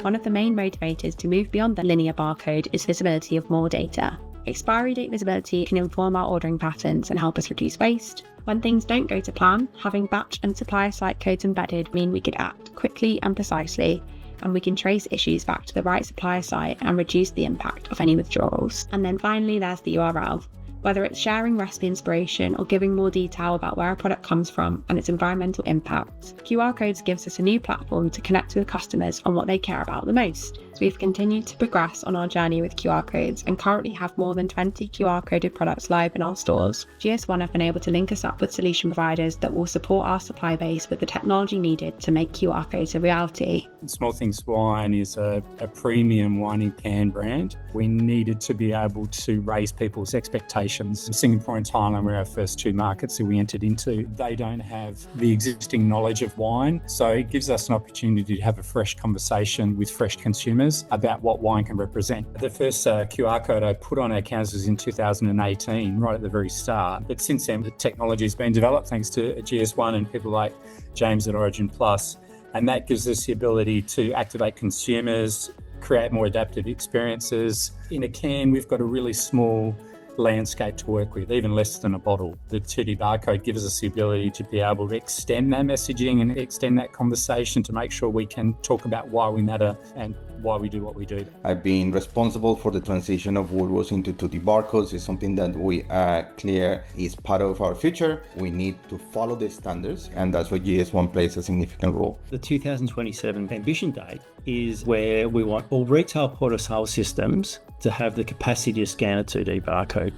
One of the main motivators to move beyond the linear barcode is visibility of more data. Expiry date visibility can inform our ordering patterns and help us reduce waste. When things don't go to plan, having batch and supplier site codes embedded mean we can act quickly and precisely, and we can trace issues back to the right supplier site and reduce the impact of any withdrawals. And then finally, there's the URL. Whether it's sharing recipe inspiration or giving more detail about where a product comes from and its environmental impact, QR codes gives us a new platform to connect with customers on what they care about the most. So we've continued to progress on our journey with QR codes and currently have more than 20 QR coded products live in our stores. GS1 have been able to link us up with solution providers that will support our supply base with the technology needed to make QR codes a reality. Small Things Wine is a premium wine in can brand. We needed to be able to raise people's expectations. Singapore and Thailand were our first two markets that we entered into. They don't have the existing knowledge of wine, so it gives us an opportunity to have a fresh conversation with fresh consumers about what wine can represent. The first QR code I put on our cans was in 2018, right at the very start. But since then, the technology has been developed thanks to GS1 and people like James at Origin Plus, and that gives us the ability to activate consumers, create more adaptive experiences. In a can, we've got a really small landscape to work with, even less than a bottle. The 2D barcode gives us the ability to be able to extend that messaging and extend that conversation to make sure we can talk about why we matter and why we do what we do. I've been responsible for the transition of Woolworths into 2D barcodes. It's something that we are clear is part of our future. We need to follow the standards, and that's where GS1 plays a significant role. The 2027 ambition date is where we want all retail point of sale systems to have the capacity to scan a 2D barcode.